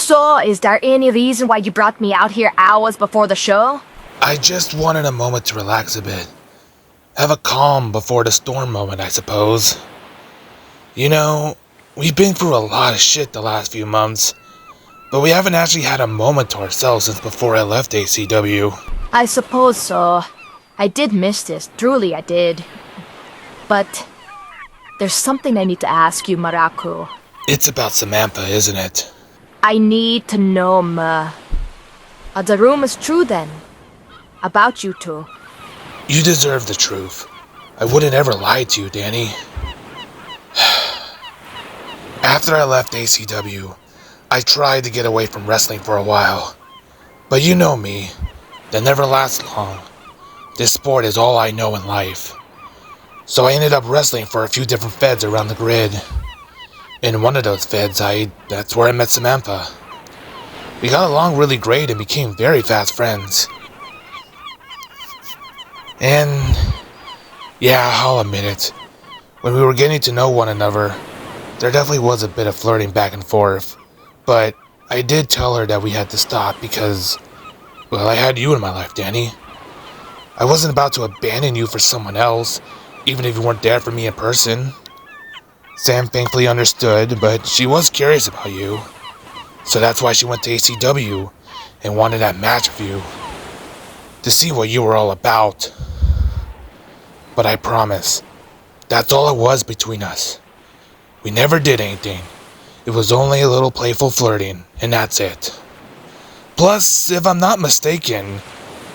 So, is there any reason why you brought me out here hours before the show? I just wanted a moment to relax a bit. Have a calm before the storm moment, I suppose. You know, we've been through a lot of shit the last few months, but we haven't actually had a moment to ourselves since before I left ACW. I suppose so. I did miss this, truly I did. But there's something I need to ask you, Muralku. It's about Samantha, isn't it? I need to know, Are the rumors true then? About you two? You deserve the truth. I wouldn't ever lie to you, Dani. After I left ACW, I tried to get away from wrestling for a while. But you know me, that never lasts long. This sport is all I know in life. So I ended up wrestling for a few different feds around the grid. In one of those feds, that's where I met Samantha. We got along really great and became very fast friends. And yeah, I'll admit it. When we were getting to know one another, there definitely was a bit of flirting back and forth. But I did tell her that we had to stop because, well, I had you in my life, Dani. I wasn't about to abandon you for someone else, even if you weren't there for me in person. Sam thankfully understood, but she was curious about you. So that's why she went to ACW and wanted that match with you, to see what you were all about. But I promise, that's all it was between us. We never did anything. It was only a little playful flirting, and that's it. Plus, if I'm not mistaken,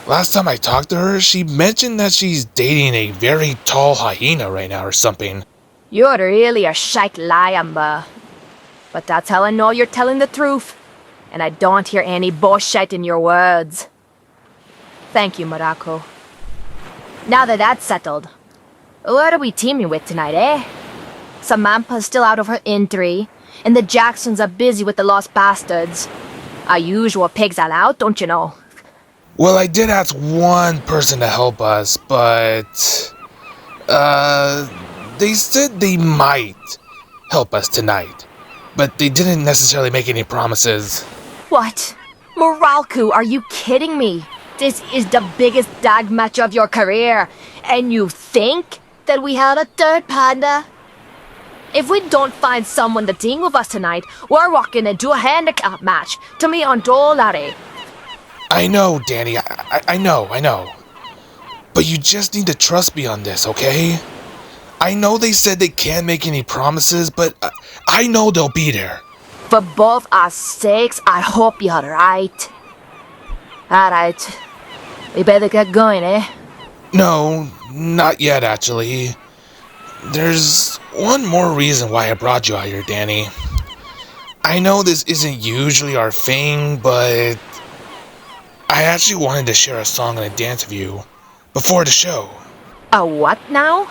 last time I talked to her, she mentioned that she's dating a very tall hyena right now or something. You're really a shite liar, But that's how I know you're telling the truth. And I don't hear any bullshit in your words. Thank you, Muralku. Now that that's settled, what are we teaming with tonight, eh? Samantha's still out of her injury, and the Jacksons are busy with the Lost Bastards. Our usual pigs are out, don't you know? Well, I did ask one person to help us, but they said they might help us tonight, but they didn't necessarily make any promises. What? Muralku, are you kidding me? This is the biggest tag match of your career, and you think that we had a third panda? If we don't find someone to team with us tonight, we're walking into a handicap match to me on $1. I know, Dani, I know. But you just need to trust me on this, okay? I know they said they can't make any promises, but I know they'll be there. For both our sakes, I hope you're right. Alright. We better get going, eh? No, not yet, actually. There's one more reason why I brought you out here, Dani. I know this isn't usually our thing, but I actually wanted to share a song and a dance with you before the show. A what now?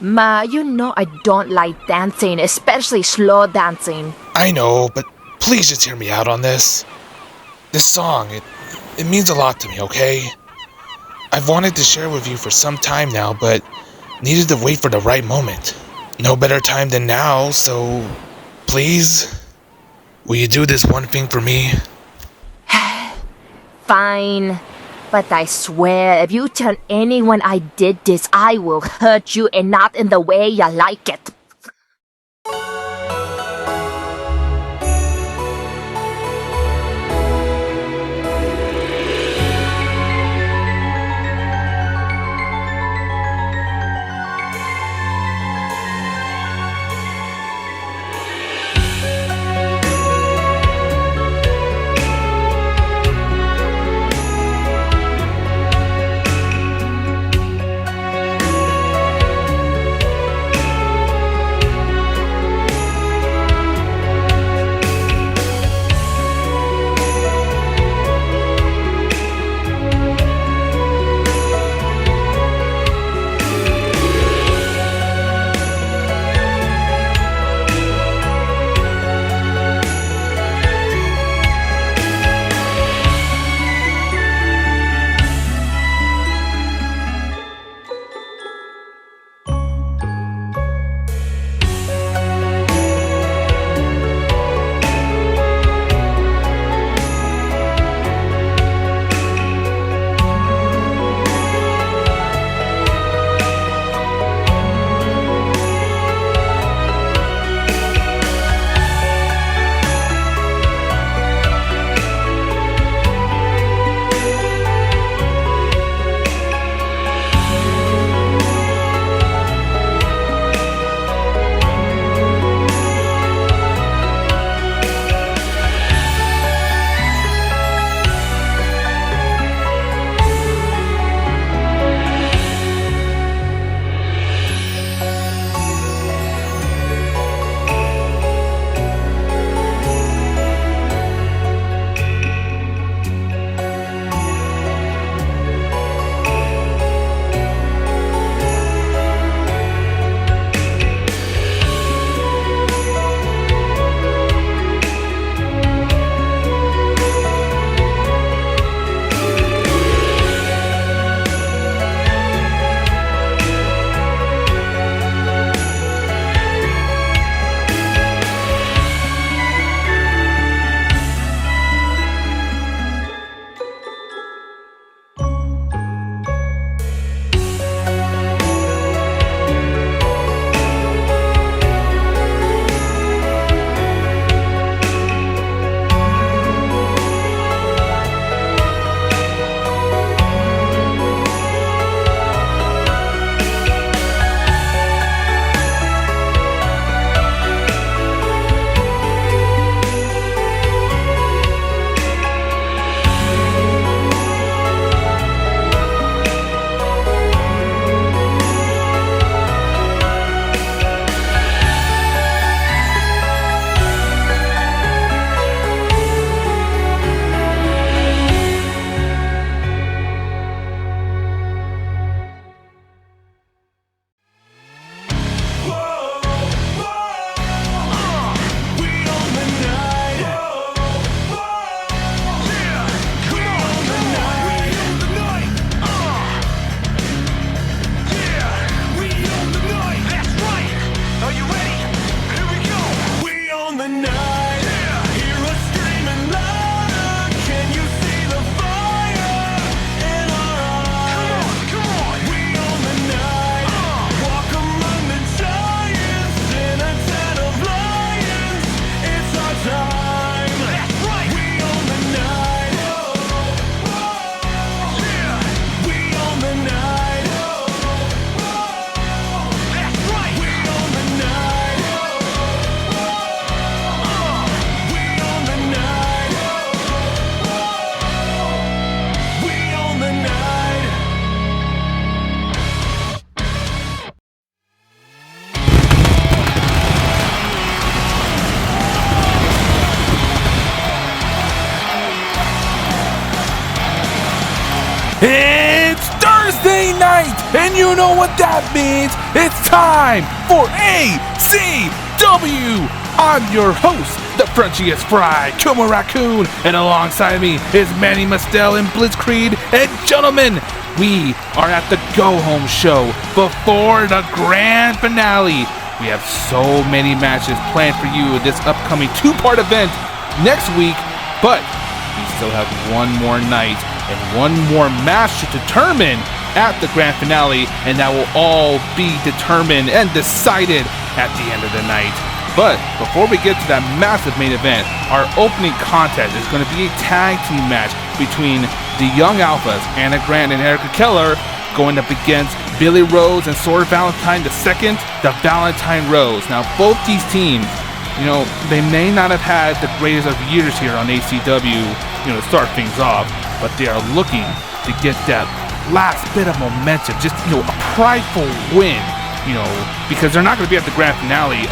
You know I don't like dancing, especially slow dancing. I know, but please just hear me out on this. This song, it means a lot to me, okay? I've wanted to share with you for some time now, but needed to wait for the right moment. No better time than now, so please, will you do this one thing for me? Fine. But I swear, if you tell anyone I did this, I will hurt you and not in the way you like it. It's Thursday night, and you know what that means. It's time for ACW. I'm your host, the Frenchiest Fry, Kuma Raccoon, and alongside me is Manny Mustel and Blitzkrieg. And gentlemen, we are at the go-home show before the grand finale. We have so many matches planned for you in this upcoming two-part event next week, but we still have one more night and one more match to determine at the grand finale, and that will all be determined and decided at the end of the night. But before we get to that massive main event, our opening contest is going to be a tag team match between the Young Alphas, Anna Grant and Erika Keller, going up against Billy Rose and Sora Valentine II, the Valentine Rose. Now, both these teams, you know, they may not have had the greatest of years here on ACW, to start things off, but they are looking to get that last bit of momentum, just, a prideful win, because they're not going to be at the grand finale.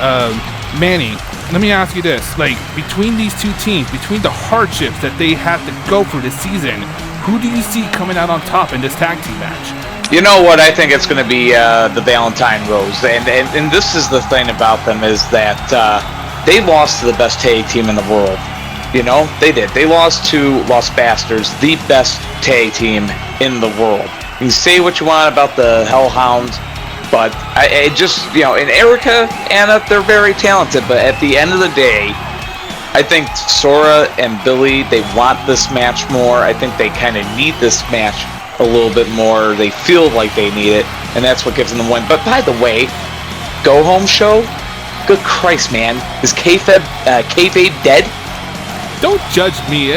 Manny, let me ask you this, between these two teams, between the hardships that they have to go through this season, who do you see coming out on top in this tag team match? You know what? I think it's going to be the Valentine Rose, and this is the thing about them is that they lost to the best tag team in the world. They did. They lost to Los Bastards, the best tag team in the world. You can say what you want about the Hellhounds, but I just, and Erika, Anna, they're very talented, but at the end of the day, I think Sora and Billy, they want this match more. I think they kind of need this match a little bit more. They feel like they need it, and that's what gives them the win. But by the way, go home show? Good Christ, man. Is kayfabe dead? Don't judge me.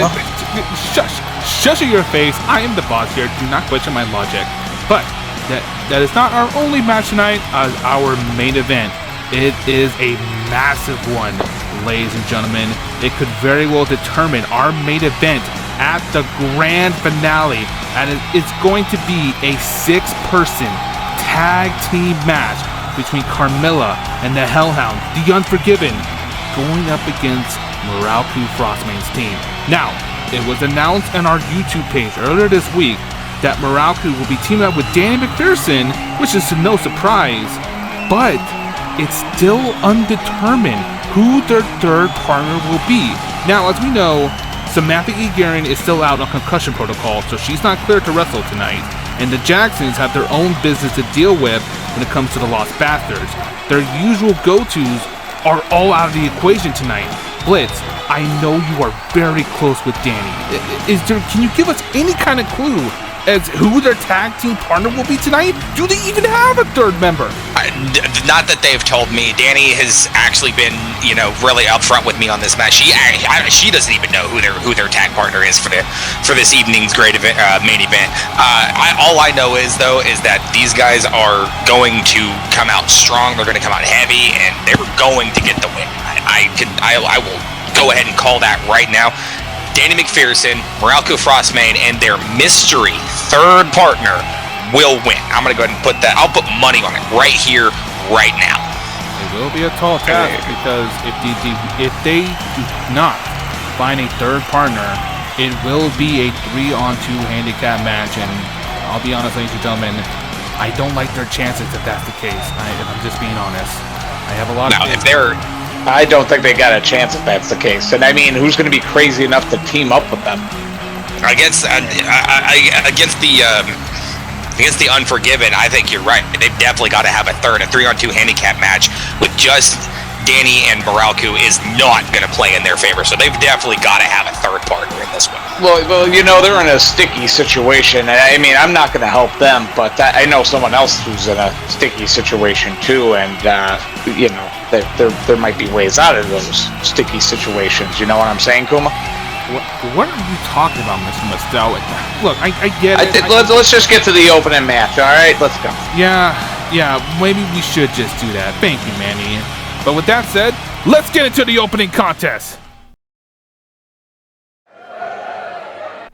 Shush your face. I am the boss here. Do not question my logic. But that is not our only match tonight as our main event. It is a massive one, ladies and gentlemen. It could very well determine our main event at the grand finale. And it's going to be a 6-person tag team match between Carmilla and the Hellhound, the Unforgiven, going up against Muralku Frostmane's team. Now, it was announced on our YouTube page earlier this week that Muralku will be teaming up with Dani McPherson, which is no surprise, but it's still undetermined who their third partner will be. Now, as we know, Samantha E. Guerin is still out on concussion protocol, so she's not cleared to wrestle tonight, and the Jacksons have their own business to deal with when it comes to the Lost Bastards. Their usual go-tos are all out of the equation tonight. Blitz, I know you are very close with Dani. Can you give us any kind of clue as who their tag team partner will be tonight? Do they even have a third member? Not that they've told me. Dani has actually been, really upfront with me on this match. She doesn't even know who their tag partner is for this evening's great event, main event. All I know is that these guys are going to come out strong. They're going to come out heavy, and they're going to get the win. I will go ahead and call that right now. Dani McPherson, Muralku Frostmane, and their mystery third partner will win. I'm going to go ahead and put that. I'll put money on it right here, right now. It will be a tall task because if they do not find a third partner, it will be a 3-on-2 handicap match. And I'll be honest, ladies and gentlemen, I don't like their chances if that's the case. If I'm just being honest, I have a lot of. I don't think they got a chance if that's the case. And I mean, who's going to be crazy enough to team up with them? Against the Unforgiven, I think you're right. They've definitely got to have a 3-on-2 handicap match with just Dani and Muralku is not going to play in their favor. So they've definitely got to have a third partner in this one. Well, they're in a sticky situation. I mean, I'm not going to help them, but I know someone else who's in a sticky situation too, and there might be ways out of those sticky situations. You know what I'm saying, Kuma? What are you talking about, Mr. Mustel? Look, I get it. Let's just get to the opening match, all right? Let's go. Yeah, maybe we should just do that. Thank you, Manny. But with that said, let's get into the opening contest.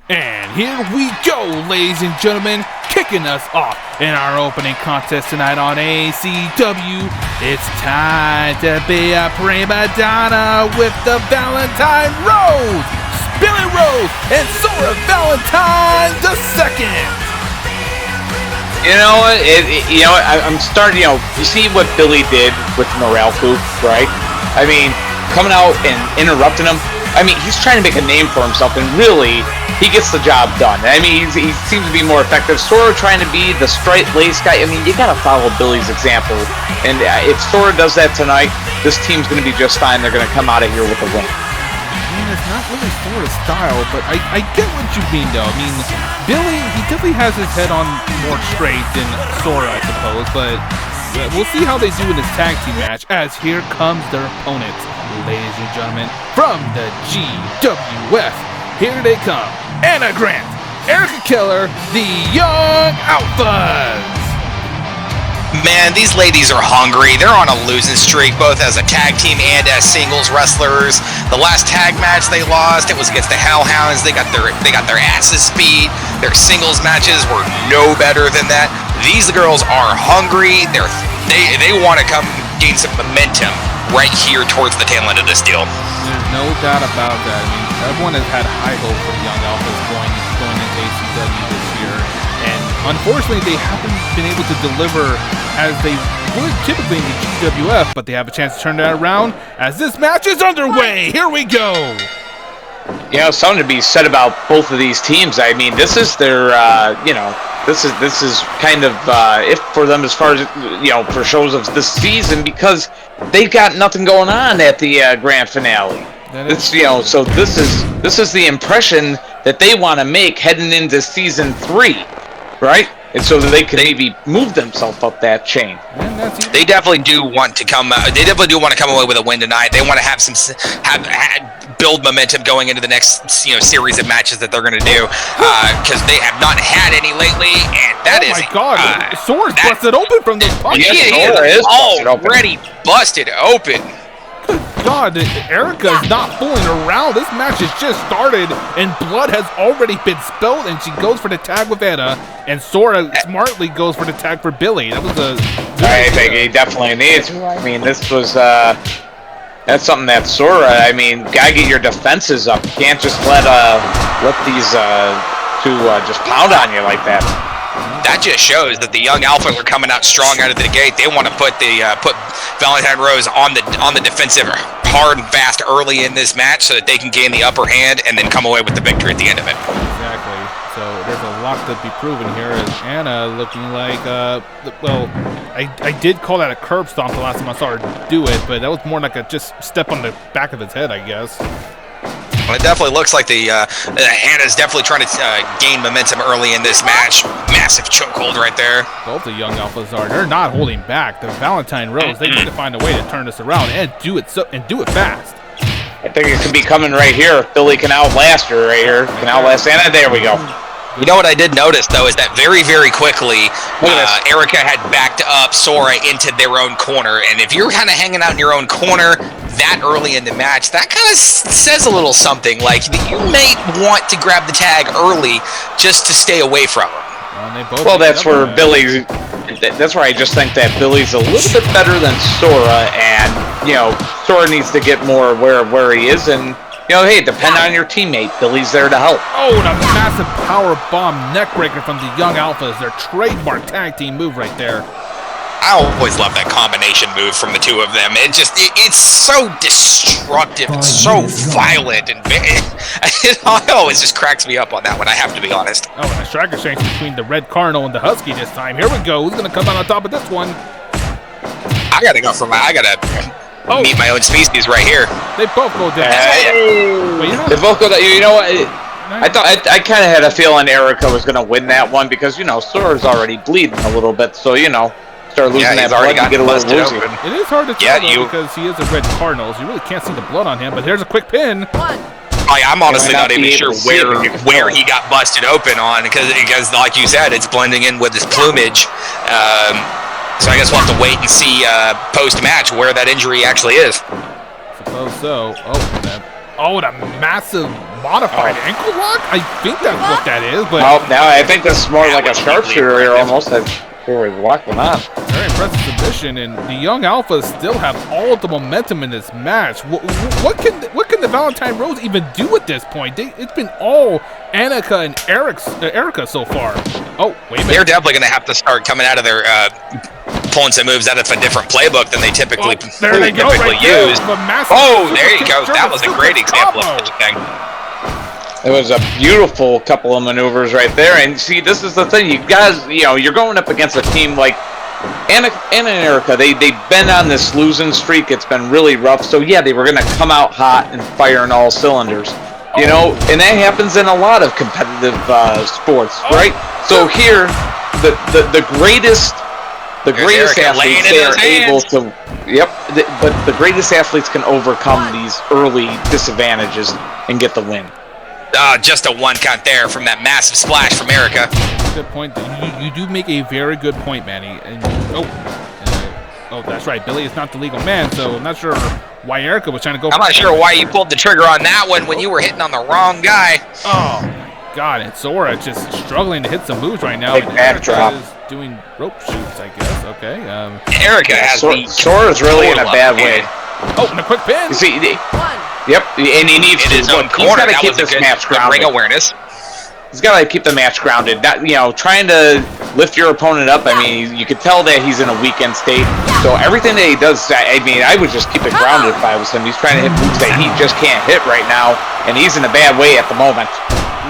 And here we go, ladies and gentlemen, kicking us off in our opening contest tonight on ACW. It's time to be a prima donna with the Valentine Rose, Billy Rose, and Sora Valentine II. You know what? I'm starting. You see what Billy did with Muralku, right? I mean, coming out and interrupting him. I mean, he's trying to make a name for himself, and really, he gets the job done. I mean, he seems to be more effective. Sora trying to be the straight-laced guy. I mean, you gotta follow Billy's example. And if Sora does that tonight, this team's gonna be just fine. They're gonna come out of here with a win. I mean, it's not really Sora's style, but I get what you mean, though. I mean, Billy, he definitely has his head on more straight than Sora, I suppose, but we'll see how they do in this tag team match, as here comes their opponent, ladies and gentlemen, from the GWF. Here they come, Anna Grant, Erika Killer, the Young Alphas. Man, these ladies are hungry. They're on a losing streak, both as a tag team and as singles wrestlers. The last tag match they lost, it was against the Hellhounds. They got their asses beat. Their singles matches were no better than that. These girls are hungry. They want to come gain some momentum right here towards the tail end of this deal. There's no doubt about that. I mean, everyone has had high hope for the Young Alphas going into ACW this year, and unfortunately, they haven't been able to deliver as they would typically in the GWF, but they have a chance to turn that around as this match is underway. Here we go. Something to be said about both of these teams. I mean, this is their, this is kind of if for them as far as for shows of this season, because they've got nothing going on at the grand finale. So this is the impression that they want to make heading into season 3, right? And so that they can maybe move themselves up that chain. They definitely do want to come. They definitely do want to come away with a win tonight. They want to have build momentum going into the next series of matches that they're going to do, because they have not had any lately, and that is. Oh my God! Sora's busted open from the punch. He is already busted open. God, Erika is not fooling around. This match has just started, and blood has already been spilled, and she goes for the tag with Anna, and Sora smartly goes for the tag for Billy. That was a good I think he definitely needs. I mean, this was that's something that Sora. I mean, gotta get your defenses up. You can't just let these two just pound on you like that. That just shows that the Young Alphas are coming out strong out of the gate. They want to put Valentine Rose on the defensive hard and fast early in this match so that they can gain the upper hand and then come away with the victory at the end of it. Exactly. So there's a lot to be proven here, as Anna looking like, I did call that a curb stomp the last time I saw her do it, but that was more like a just step on the back of his head, I guess. Well, it definitely looks like Anna's definitely trying to gain momentum early in this match. Massive chokehold right there. Both the Young Alphas they're not holding back. The Valentine Rose, they need to find a way to turn this around and do it fast. I think it could be coming right here. If Billy can outlast her right here. Can outlast Anna. There we go. You know what I did notice, though, is that very, very quickly, Erika had backed up Sora into their own corner. And if you're kind of hanging out in your own corner that early in the match, that kind of says a little something. Like, you may want to grab the tag early just to stay away from her. Well, that's where Billy. That's where I just think that Billy's a little bit better than Sora, and Sora needs to get more where he is, and hey, depend on your teammate. Billy's there to help. Oh, and a massive power bomb neckbreaker from the Young Alphas. Their trademark tag team move right there. I always love that combination move from the two of them. It's so destructive. It's so violent, and it always just cracks me up on that one, I have to be honest. Oh, and a striker exchange between the Red Cardinal and the Husky this time. Here we go. Who's going to come out on top of this one? I got to meet my own species right here. They both go down. They both go down. You know what? I kind of had a feeling Erika was going to win that one because Sora's already bleeding a little bit, so start losing that blood and get a little woozy. It is hard to tell because he is a Red Cardinal, so you really can't see the blood on him. But here's a quick pin. I'm honestly not even sure where he got busted open on because, like you said, it's blending in with his plumage. So I guess we'll have to wait and see post-match where that injury actually is. Suppose so. Oh, and a massive modified ankle lock? I think that's what that is. But now I think that's more like a sharpshooter here almost. Very impressive submission, and the Young Alphas still have all the momentum in this match. What can the Valentine Rose even do at this point? It's been all Annika and Erika so far. Oh, wait a minute. They're definitely going to have to start coming out of their pulling some moves out of a different playbook than they typically There they go, right use. there. Oh, there you go. That was a great example of such a thing. It was a beautiful couple of maneuvers right there. And see, this is the thing. You guys, you're going up against a team like Anna and Erika. They've been on this losing streak. It's been really rough. So, yeah, they were going to come out hot and fire on all cylinders. And that happens in a lot of competitive sports, right? So here, the greatest athletes, they are able to, but the greatest athletes can overcome these early disadvantages and get the win. Just a one count there from that massive splash from Erika. Good point. You do make a very good point, Manny. And that's right. Billy is not the legal man, so I'm not sure why Erika was trying to go. I'm not sure why you pulled the trigger on that one when you were hitting on the wrong guy. Oh my God! And Sora just struggling to hit some moves right now. Big backdrop. Is doing rope shoots, I guess. Okay. Erika has Sora's really in a bad way. Oh, and a quick pin. You see, yep, and he needs to. His own He's corner. got to That keep was a this good match grounded. ring awareness. He's got to keep the match grounded. Not, trying to lift your opponent up. I mean, you could tell that he's in a weakened state. So everything that he does, I would just keep it grounded if I was him. He's trying to hit moves that he just can't hit right now, and he's in a bad way at the moment.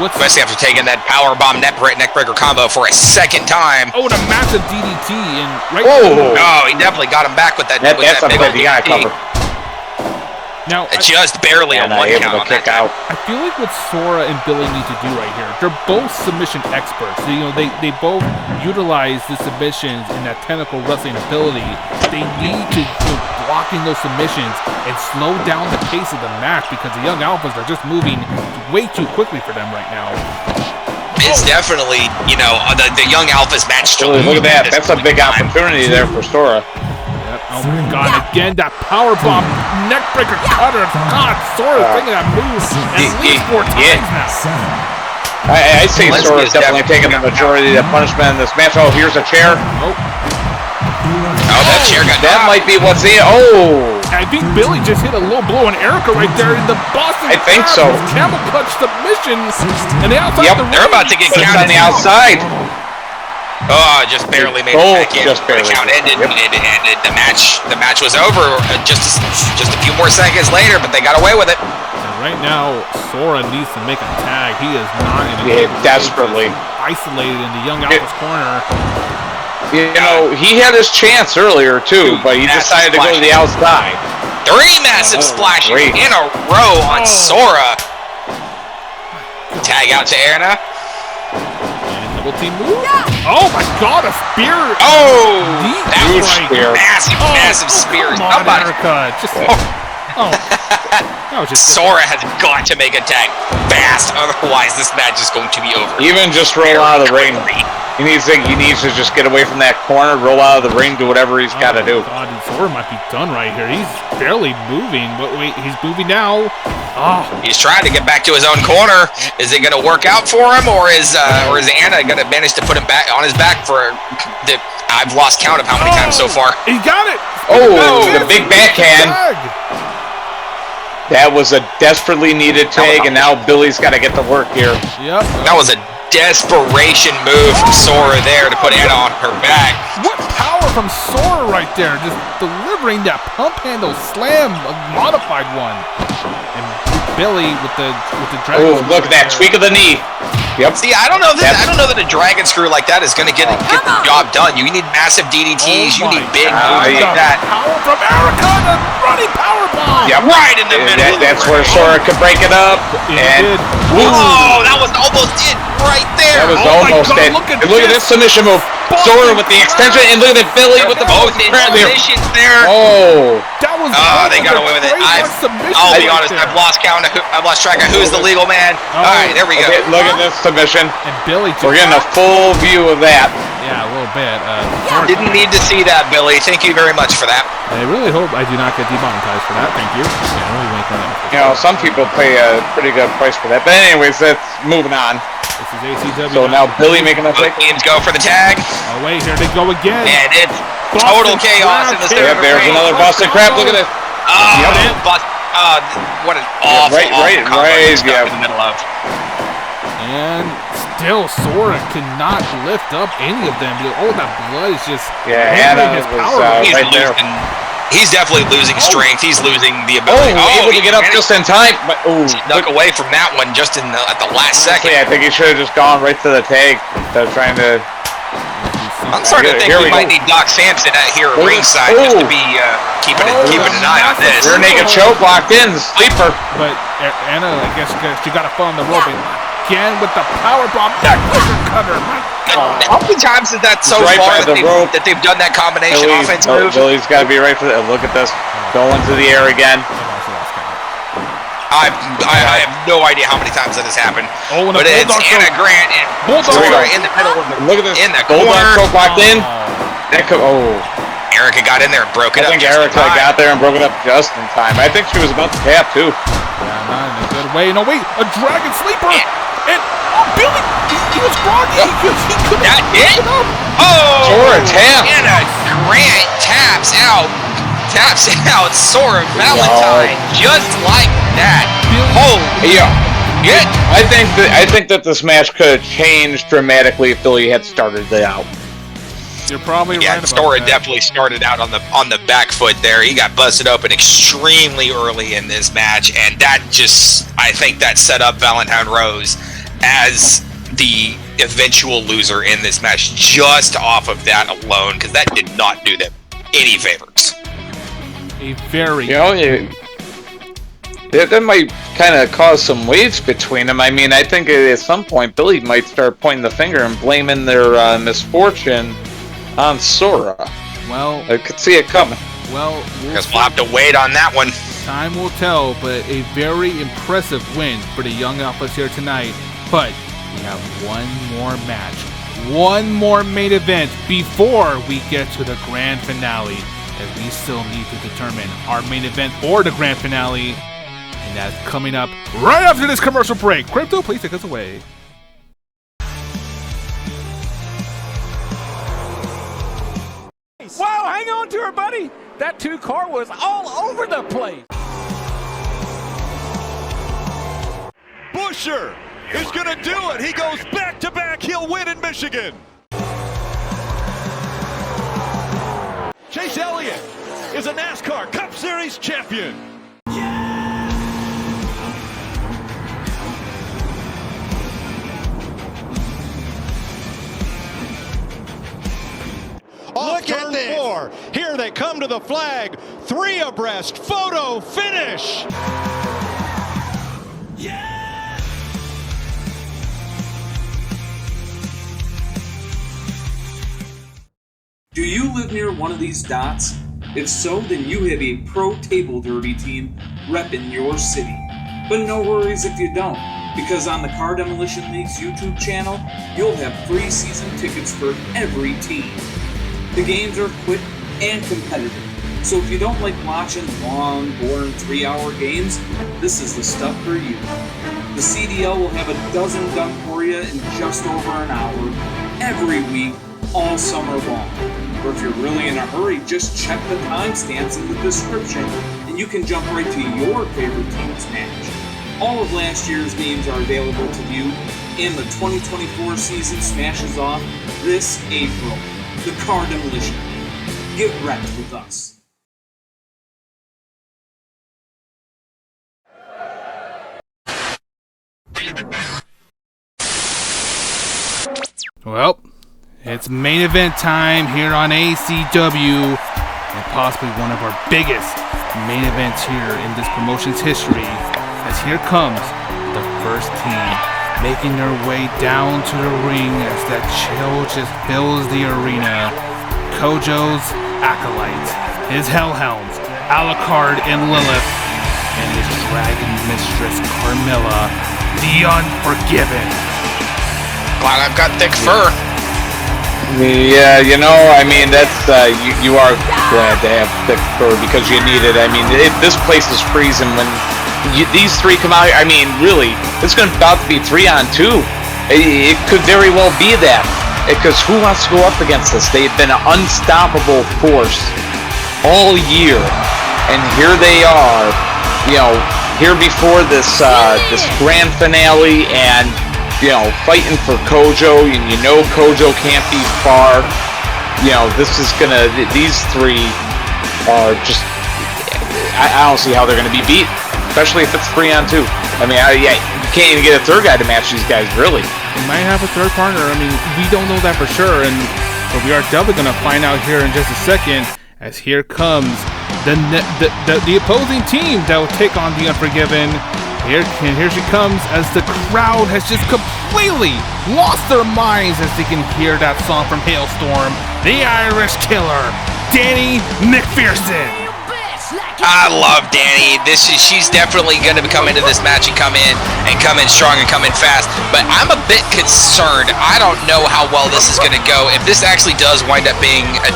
Especially after taking that powerbomb neckbreaker combo for a second time. Oh, and a massive DDT and right. Whoa! Oh, he definitely got him back with that. That's something you gotta cover. Now, just barely on one count on that. I feel like what Sora and Billy need to do right here, they're both submission experts. They both utilize the submissions and that technical wrestling ability. They need to blocking those submissions and slow down the pace of the match because the Young Alphas are just moving way too quickly for them right now. It's definitely, the Young Alphas match. Look at that. That's a big opportunity there for Sora. Oh my God, again, that powerbomb neckbreaker cutter. God, Sora's taking that move at least 4 times now. I say Sora's definitely taking the majority of the punishment in this match. Oh, here's a chair. Oh, that chair got that knocked. might be what's in. Oh! I think Billy just hit a low blow on Erika right there in the Boston. I think so. Camel clutch submission, and the outside. Yep, they're about to get counted on the outside. Oh, just barely made it back in. Just barely. The count ended. It ended. The match was over just a few more seconds later, but they got away with it. And right now, Sora needs to make a tag. He is not in a desperately isolated in the Young Alphas corner. He had his chance earlier too, but he decided to go to the outside. 3 massive splashes in a row on Sora. Tag out to Anna. Team move. Oh my God, a spear! Oh, that huge was spear. Massive spear. Come on, Erika. Sora has got to make a tag fast, otherwise this match is going to be over. Even just roll out of the ring. He needs to just get away from that corner, roll out of the ring, do whatever he's got to do. God, Sora might be done right here. He's barely moving, but wait, he's moving now. Oh. He's trying to get back to his own corner. Is it going to work out for him, or is Anna going to manage to put him back on his back for the? I've lost count of how many times so far. He got it. The big backhand. That was a desperately needed tag, and now Billy's got to get to work here. Yep. That was a desperation move from Sora there to put Anna on her back. What power from Sora right there, just delivering that pump handle slam, a modified one. And Billy with the dragon. Oh, look at that tweak of the knee. Yep. See, I don't know that a dragon screw like that is going to get the job done. You need massive DDTs. You need big moves like that. Power from Erika, the running power bomb. Yep. Right in the middle. That's where Sora could break it up. Oh, that was almost it right there. That was almost it. Look at this submission move. Sora with the extension, and look at Billy with the both in positions there. Oh. That was they got away with it. I'll be honest, I've lost count. I've lost track of who's the legal man. All right, there we go. Okay, look at this submission. And Billy, we're getting a full view of that. Yeah, a little bit. Didn't need to see that, Billy. Thank you very much for that. I really hope I do not get demonetized for that. Thank you. Yeah, some people pay a pretty good price for that. But anyways, that's moving on. This is ACW. So now Billy making a pick. Teams go for the tag. Oh wait, here they go again. And it's total chaos in the center. There's another busted crap. Look at this. What an awful, right, in the middle of. And still, Sora cannot lift up any of them. Oh, that blood is just Anna his was power. right there. He's definitely losing strength. He's losing the ability. Able to get up just in time. But, snuck away from that one just at the last second. I think he should have just gone right to the tag. They're trying to... I'm starting to think we might need Doc Sampson here at ringside just to be keeping an eye on this. Rear naked choke locked in, sleeper. But Anna, I guess she got a foot on the rope again with the power bomb. Cutter. How many times is that so far that they've done that combination offense move? Billy's got to be right for that. Look at this. Going to the air again. I have no idea how many times that has happened. But it's Anna Grant in the middle of the look at this. In the Bulldog corner. choke locked in. Erika got in there and broke it up. I think Erika got there and broke it up just in time. I think she was about to tap too. Yeah, not in a good way. No, wait, a dragon sleeper. And Billy, he was groggy. He couldn't. That it? Sora tap. Anna Grant taps out Sora Valentine just like that. I think that this match could have changed dramatically if Billy had started it out. You're probably right about Sora that. definitely started out on the back foot there. He got busted open extremely early in this match, and that I think that set up Valentine Rose as the eventual loser in this match just off of that alone, because that did not do them any favors. That might kind of cause some waves between them. I mean, I think at some point Billy might start pointing the finger and blaming their misfortune on Sora. Well, I could see it coming. Well, we'll have to wait on that one. Time will tell, but a very impressive win for the Young Alphas here tonight. But we have one more match, one more main event before we get to the grand finale, as we still need to determine our main event for the grand finale, and that's coming up right after this commercial break. Crypto, please take us away. Wow, hang on to her, buddy. That 2-car was all over the place. Busher is going to do it. He goes back-to-back. He'll win in Michigan. Chase Elliott is a NASCAR Cup Series champion. Look at this. 4. Here they come to the flag. 3 abreast. Photo finish. Yeah! Do you live near one of these dots? If so, then you have a pro table derby team repping your city. But no worries if you don't, because on the Car Demolition League's YouTube channel, you'll have free season tickets for every team. The games are quick and competitive, so if you don't like watching long, boring 3-hour games, this is the stuff for you. The CDL will have a dozen done for you in just over an hour, every week, all summer long. Or if you're really in a hurry, just check the timestamps in the description, and you can jump right to your favorite team's match. All of last year's games are available to view, and the 2024 season smashes off this April. The Car Demolition League. Get wrecked with us. Well, it's main event time here on ACW, and possibly one of our biggest main events here in this promotion's history, as here comes the first team making their way down to the ring as that chill just fills the arena. Kojo's acolytes, his hellhounds, Alucard and Lilith, and his dragon mistress Carmilla, the Unforgiven. Glad I've got thick fur. Yeah, I mean, that's, you are glad to have thick fur because you need it. I mean, this place is freezing when these 3 come out. I mean, really, it's about to be 3-on-2. It could very well be that. Because who wants to go up against us? They've been an unstoppable force all year. And here they are, here before this grand finale, and fighting for Kojo, and Kojo can't be far. This is gonna. These three are just. I don't see how they're gonna be beat, especially if it's 3-on-2. I mean, you can't even get a third guy to match these guys, really. We might have a third partner. I mean, we don't know that for sure, but we are definitely gonna find out here in just a second. As here comes the opposing team that will take on the Unforgiven. Here she comes as the crowd has just completely lost their minds as they can hear that song from Hailstorm, the Irish Killer, Dani McPherson. I love Dani. She's definitely going to come into this match and come in strong and come in fast. But I'm a bit concerned. I don't know how well this is going to go. If this actually does wind up being a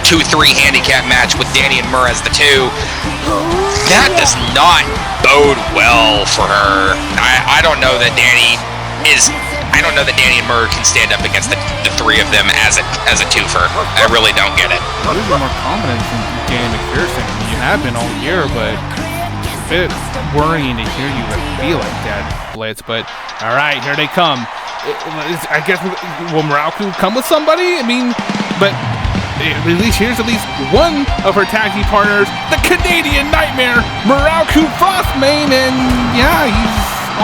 2-3 handicap match with Dani and Mur as the two, that does not bode well for her. I don't know that Dani and Mur can stand up against the three of them as a twofer. I really don't get it. A little more confidence in Dani McPherson. You have been all year, but it's a bit worrying to hear you feel like that, Blitz. But all right, here they come. I guess will Muralku come with somebody? I mean, but here's at least one of her tag team partners, the Canadian Nightmare, Muralku Frostmane, and yeah,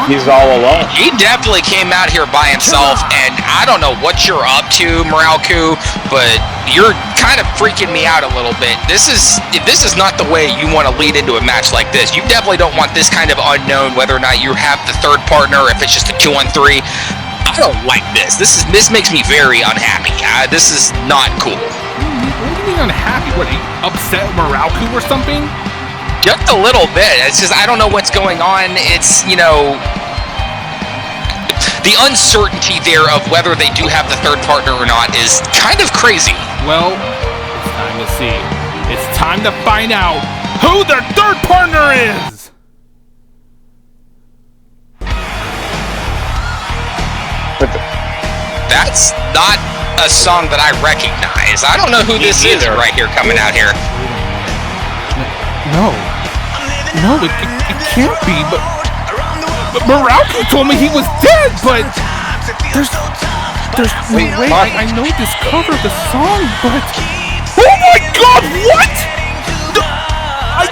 he's all alone. He definitely came out here by himself, and I don't know what you're up to, Muralku, but you're kind of freaking me out a little bit. This is not the way you want to lead into a match like this. You definitely don't want this kind of unknown, whether or not you have the third partner, if it's just a 2-on-3. I don't like this. This makes me very unhappy. This is not cool. What do you mean unhappy? What, are you upset Muralku or something? Just a little bit. It's just I don't know what's going on. It's, the uncertainty there of whether they do have the third partner or not is kind of crazy. Well, it's time to see. It's time to find out who their third partner is! That's not a song that I recognize. I don't know who this is right here coming out here. No, it can't be, but Muralku told me he was dead, but there's no way. I know this cover of the song, but oh my god, what? No, I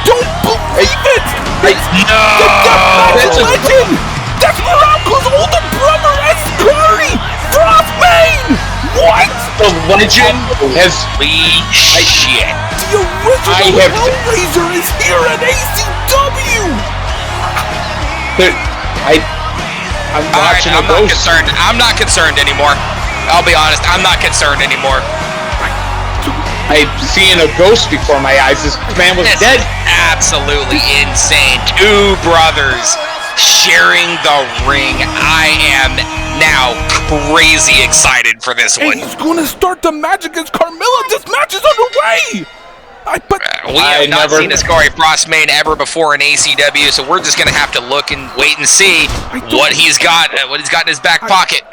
don't believe it! That's legend! That's Muralku's older brother, Ascari! Frostmane! What? The legend has... shit. The original Hellraiser is here at ACW! I'm watching I'm not concerned. I'm not concerned anymore. I'll be honest, I'm not concerned anymore. I've seen a ghost before my eyes. This man was dead. Absolutely insane. Two brothers sharing the ring. I am now crazy excited for this one. And he's going to start the match against Carmilla. This match is underway. We have not seen Ascari Frostmane ever before in ACW, so we're just going to have to look and wait and see what he's got in his back pocket.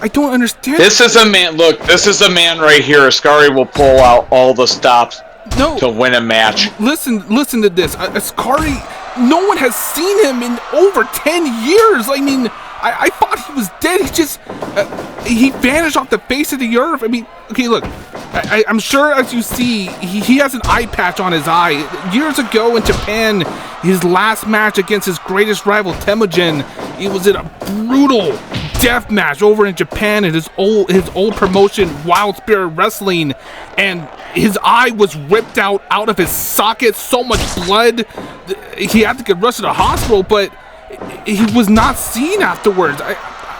I don't understand. This is a man. Look, this is a man right here. Ascari will pull out all the stops to win a match. Listen to this. Ascari, no one has seen him in over 10 years. I mean, I thought he was dead. He vanished off the face of the earth. I mean, okay, look. I'm sure, as you see, he has an eye patch on his eye. Years ago in Japan, his last match against his greatest rival, Temujin, it was in a brutal death match over in Japan in his old promotion, Wild Spirit Wrestling, and his eye was ripped out of his socket. So much blood, he had to get rushed to the hospital, but he was not seen afterwards.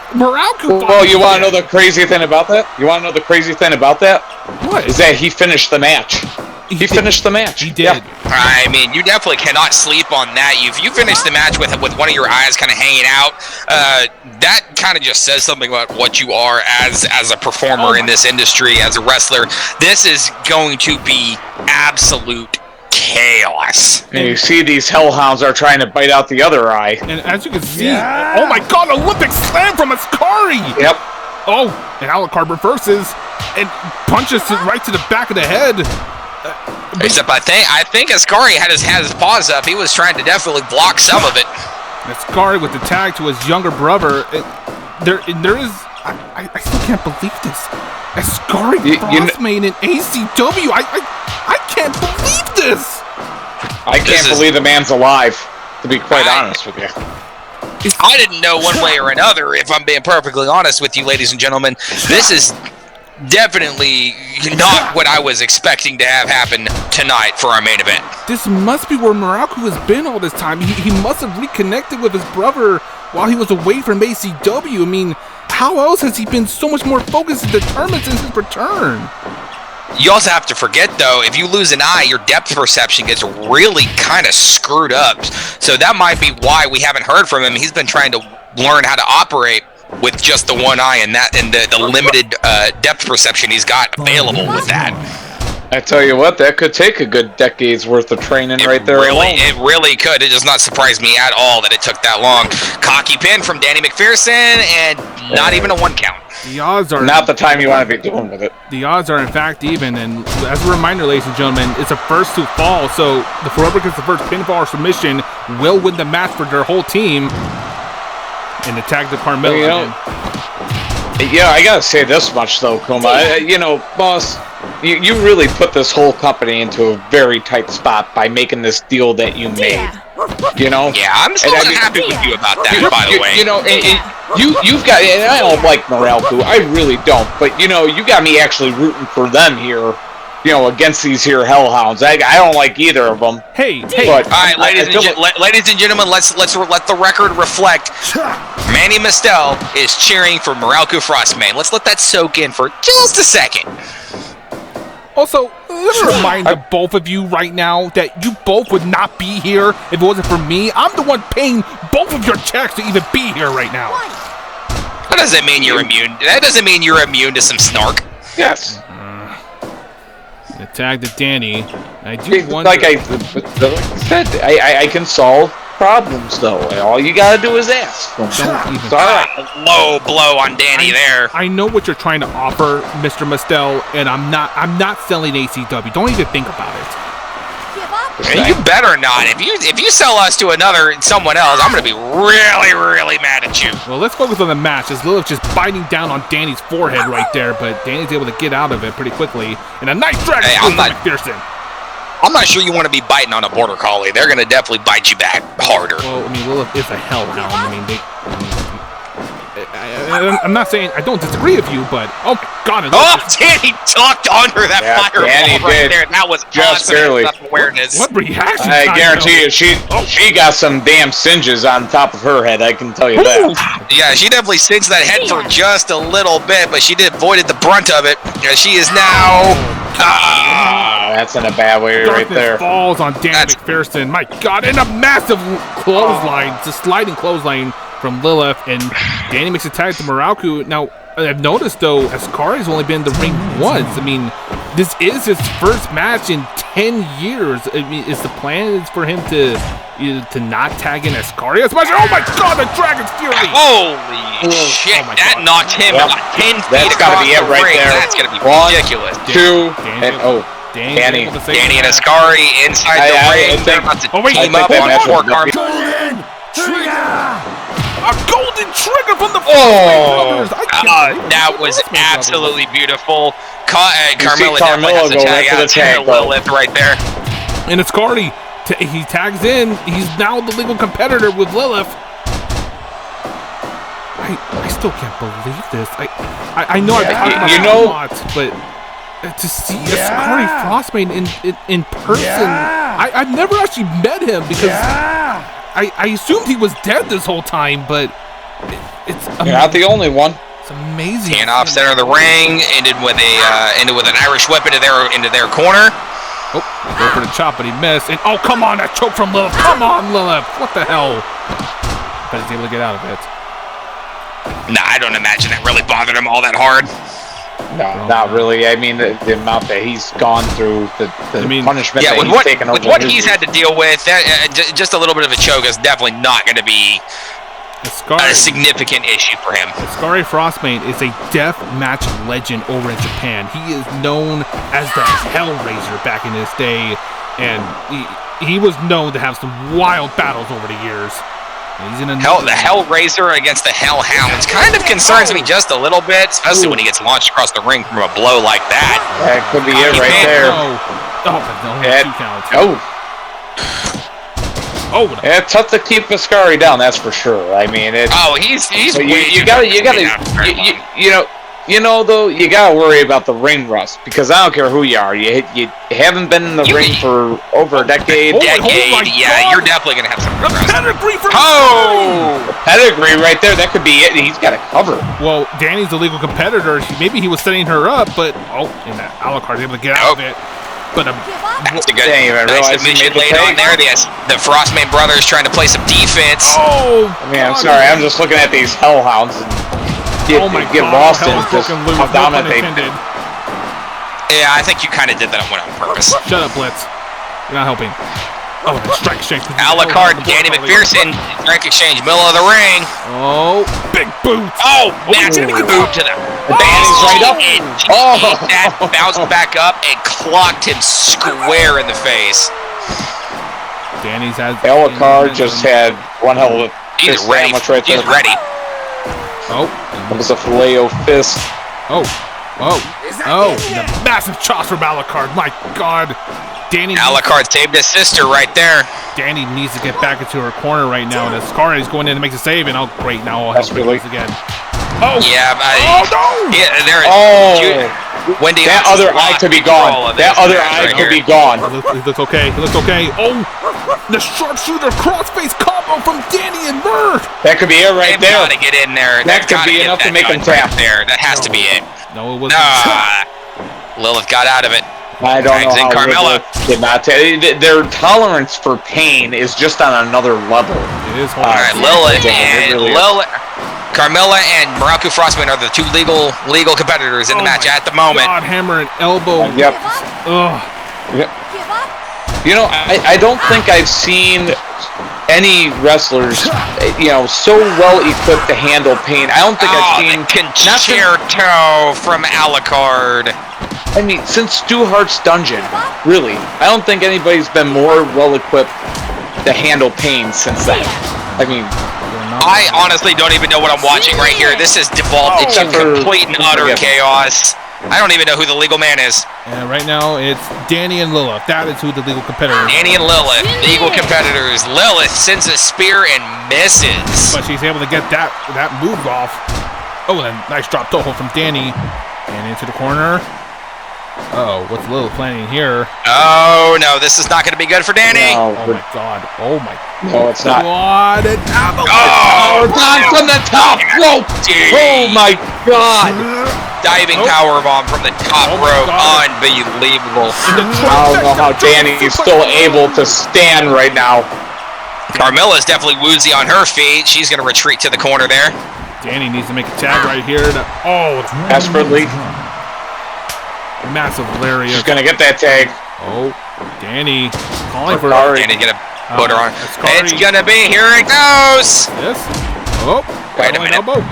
Muralku. Well, you want to know the crazy thing about that? What? Is that he finished the match. He finished the match. He did. Yeah. I mean, you definitely cannot sleep on that. If you finish the match with one of your eyes kind of hanging out, that kind of just says something about what you are as a performer in this industry, as a wrestler. This is going to be absolute chaos. And you see these hellhounds are trying to bite out the other eye. And as you can see, oh my god, Olympic slam from Ascari! Yep. Oh, and Alucard reverses and punches it right to the back of the head. Except I think Ascari had his paws up. He was trying to definitely block some of it. Ascari with the tag to his younger brother. There is. I still can't believe this. Ascari Frostmane in ACW. I can't believe this. I can't believe the man's alive, to be quite honest with you. I didn't know one way or another, if I'm being perfectly honest with you, ladies and gentlemen. This is definitely not what I was expecting to have happen tonight for our main event. This must be where Muralku has been all this time. He must have reconnected with his brother while he was away from ACW. I mean, how else has he been so much more focused and determined since his return? You also have to forget, though, if you lose an eye, your depth perception gets really kind of screwed up. So that might be why we haven't heard from him. He's been trying to learn how to operate with just the one eye and the limited depth perception he's got available with that. I tell you what, that could take a good decade's worth of training right there alone. It really could. It does not surprise me at all that it took that long. Cocky pin from Dani McPherson, and not even a 1 count. The odds are not the time you want to be doing with it. The odds are in fact even, and as a reminder, ladies and gentlemen, it's a first to fall, so whoever gets the first pinfall or submission will win the match for their whole team. And the tag to Carmilla. Yeah, I gotta say this much though, Kuma. Boss, you really put this whole company into a very tight spot by making this deal that you made. Yeah, I'm still not happy with you about that, by the way. You've got, and I don't like Muralku, I really don't, but you got me actually rooting for them here, against these here hellhounds. I don't like either of them. Hey. But all right, ladies and gentlemen, let's let the record reflect. Manny Mistel is cheering for Muralku Frostmane. Let's let that soak in for just a second. Also, let me remind both of you right now that you both would not be here if it wasn't for me. I'm the one paying both of your checks to even be here right now. That doesn't mean you're immune. That doesn't mean you're immune to some snark. Yes. The tag to Dani. I do wonder. Like I said, I can solve problems though. All you gotta do is ask. Low blow on Dani there. I know what you're trying to offer, Mr. Mistel, and I'm not selling ACW. Don't even think about it. You better not. If you sell us to someone else, I'm gonna be really, really mad at you. Well, let's focus on the match as Lilith just biting down on Dani's forehead right there, but Dani's able to get out of it pretty quickly. And a nice drag from McPherson. I'm not sure you want to be biting on a border collie. They're gonna definitely bite you back harder. Well, I mean, Lilith is a hellhound. I mean, I'm not saying I don't disagree with you, but oh my God! Dani tucked under that fireball right there. That was just awesome. Barely. Awareness. What reaction? I guarantee you, she got some damn singes on top of her head. I can tell you that. Yeah, she definitely singed that head for just a little bit, but she avoided the brunt of it. She is now. That's in a bad way right there. Falls on Dani McPherson. My God, and a massive clothesline, it's a sliding clothesline from Lilith, and Dani makes a tag to Muralku. Now, I've noticed though, Ascari's only been in the ring once. I mean, this is his first match in 10 years. I mean, is the plan for him to not tag in Ascari as much? Oh my God, the Dragon's Fury! Holy shit! That knocked him about 10 feet. That's gotta be it right there. That's gonna be ridiculous. 2 and Dani and Ascari inside the ring. They're about to team up on poor Carmilla. A golden trigger from the that was absolutely beautiful. Carmilla has a tag out to Lilith right there. And it's Cardi. He tags in. He's now the legal competitor with Lilith. I still can't believe this. I know I've talked about it a lot, but to see Ascari Frostmane in person, I've never actually met him because I assumed he was dead this whole time, but it's amazing. You're not the only one. It's amazing. And off center of the ring, ended with an Irish whip into their corner. Oh, go for the chop, but he missed. And oh, come on, that choke from Lilith. Come on, Lilith. What the hell? But he's able to get out of it. Nah, I don't imagine that really bothered him all that hard. No, not really. I mean, the amount that he's gone through, the punishment that he's taken over. With what he's had to deal with, just a little bit of a choke is definitely not going to be a significant issue for him. Ascari Frostmane is a death match legend over in Japan. He is known as the Hellraiser back in his day, and he was known to have some wild battles over the years. The Hellraiser against the Hellhounds kind of concerns me just a little bit, especially when he gets launched across the ring from a blow like that. That could be it right there. Yeah, tough to keep Ascari down, that's for sure. I mean, it's. Oh, he's you know though, you gotta worry about the ring rust because I don't care who you are. You haven't been in the ring for over a decade. You're definitely gonna have some ring rust. Pedigree from Pedigree right there. That could be it. He's got it covered. Well, Danny's the legal competitor. Maybe he was setting her up, but and that Alucard able to get out of it. But that's a good submission laid on there. The Frostman brothers trying to play some defense. I'm sorry. I'm just looking at these Hellhounds. Get lost in just how dominant they did. Yeah, I think you kind of did that on purpose. Shut up, Blitz. You're not helping. Oh, the strike exchange. Alucard and Dani McPherson, strike exchange, middle of the ring. Oh, big boot. Oh, massive boot to the Danny's right up. That bounced back up and clocked him square in the face. Danny's has. Alucard just had one hell of a He's ready. Right there. He's ready. That was a filet-o fist. The massive chops from Alucard. My God. Alucard saved his sister right there. Dani needs to get back into her corner right now. And Ascari is going in to make the save. And great. Now I'll help her again. Wendy, that other eye could be gone. That other eye could be gone. It looks okay. It looks okay. Oh, the sharpshooter crossface combo from Dani and Mur. That could be it right there. Got to get in there. That could be enough to make him tap. There, that has to be it. No, it wasn't. Lilith got out of it. I don't know how Carmilla did not. Their tolerance for pain is just on another level. It is. All right, Carmilla and Muralku Frostman are the two legal competitors in the match at the moment. God, hammer and elbow. Yep. Yep. You know, I don't think I've seen any wrestlers, so well equipped to handle pain. I don't think I've seen concerto from Alucard. I mean, since Stu Hart's Dungeon, really, I don't think anybody's been more well equipped to handle pain since then. I mean, I honestly don't even know what I'm watching right here. This has devolved into complete and utter chaos. I don't even know who the legal man is. And right now, it's Dani and Lilith. That is who the legal competitors. Dani and Lilith, legal competitors. Lilith sends a spear and misses. But she's able to get that move off. Oh, and a nice drop toe hold from Dani. And into the corner. Uh-oh, what's Lilith planning here? Oh, no, this is not going to be good for Dani. No, oh, my God. Oh, my God. No, it's not. God, and down from the top rope. Oh, my God. Diving powerbomb from the top rope. Unbelievable. I don't know how Dani is still able to stand right now. Carmilla is definitely woozy on her feet. She's going to retreat to the corner there. Dani needs to make a tag right here. Desperately. Massive lariat. She's going to get that tag. Oh, Dani calling for Dani going to put her on. It's going to be. Here it goes. Yes. Oh, wait a minute. Elbow.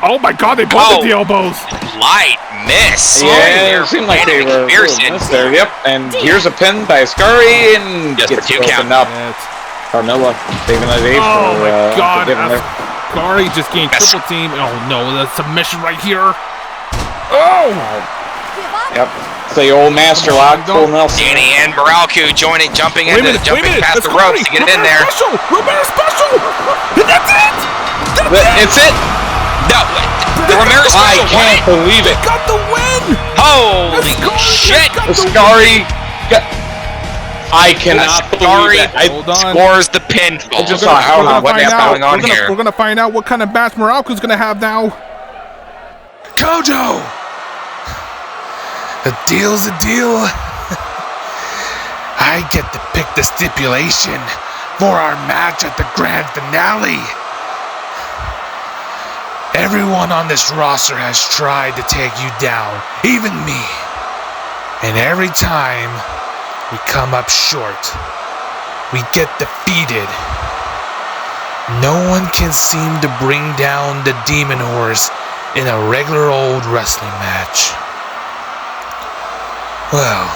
Oh, my God. They both did the elbows. Light miss. Yeah, it seemed like they were missed there. Yep. And here's a pin by Ascari and just gets broken up. Carmilla saving that age for my God. Ascari just gained triple team. Oh, no. The submission right here. Oh. Yep. It's the old master lock, full Nelson. Dani and Muralku jumping past the ropes to get in there. Romero special! That's it! It's it! No, the Romero special. I can't believe it. He got the win! Holy shit! Ascari I cannot believe it. Scores the pinfall. I don't know what's going on here. We're going to find out what kind of match Muralku's going to have now. Kojo! A deal's a deal. I get to pick the stipulation for our match at the Grand Finale. Everyone on this roster has tried to take you down, even me. And every time we come up short, we get defeated. No one can seem to bring down the Demon Horse in a regular old wrestling match. Well,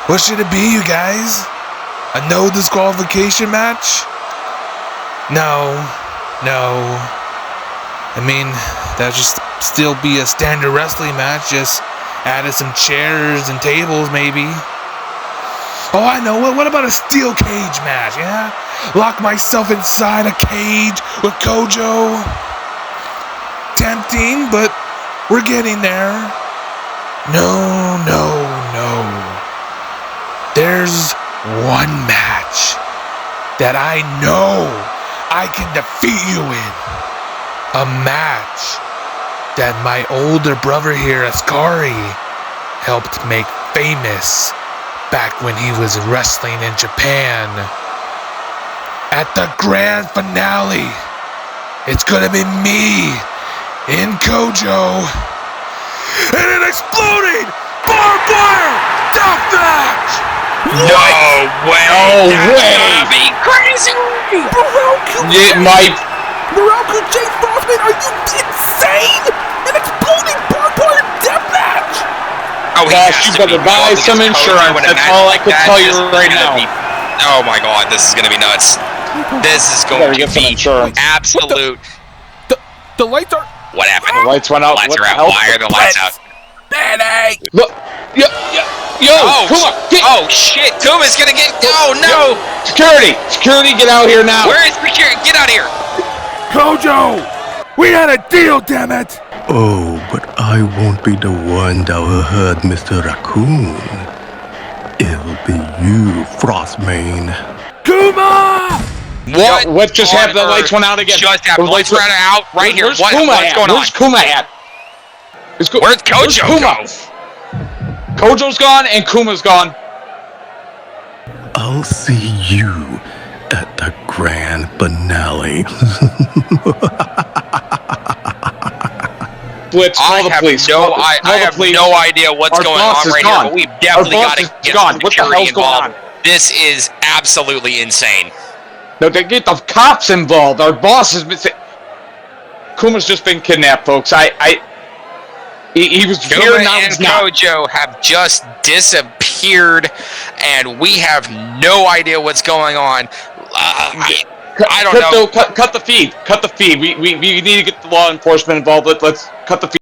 what should it be, you guys? A no disqualification match? No. I mean, that'd just still be a standard wrestling match, just added some chairs and tables, maybe. Oh, I know. What about a steel cage match, yeah? Lock myself inside a cage with Kojo. Tempting, but we're getting there. No. There's one match that I know I can defeat you in. A match that my older brother here, Ascari, helped make famous back when he was wrestling in Japan. At the Grand Finale, it's gonna be me in Kojo and an exploding barbed wire death match! No way! No way! That'd be crazy! Muralku J. Frostman, are you insane? An exploding barbed wire death match! Oh, he Gosh, has you to better be buy because some Kojo insurance. in a That's match all I like can that tell you is right gonna now. Oh my god, this is gonna be nuts. This is going Better to get some be insurance. The absolute. lights are... What happened? The lights went out. Lights What are the out. hell? Why are the lights out? Panic! Look. Yo, Oh, Kuma, get. oh shit! Kuma's gonna get. Oh no! Security, get out here now. Where is security? Get out of here! Kojo! We had a deal, damn it! Oh, but I won't be the one that will hurt Mr. Raccoon. It'll be you, Frostmane. Kuma! What just happened? The lights went out again. Just happened. Lights ran out right here. Where's What's Kuma going at? on? Where's Kuma at? Where's Kojo Kuma? Kojo's gone and Kuma's gone. I'll see you at the Grand Finale. Blitz, call the police. I have no idea what's going on right here, but we've definitely got to get some security involved. This is absolutely insane. No, they get the cops involved. Our boss has been. Kuma's just been kidnapped, folks. He was here Kuma now. and Kojo have just disappeared, and we have no idea what's going on. I don't know. Cut the feed. We need to get the law enforcement involved. Let's cut the feed.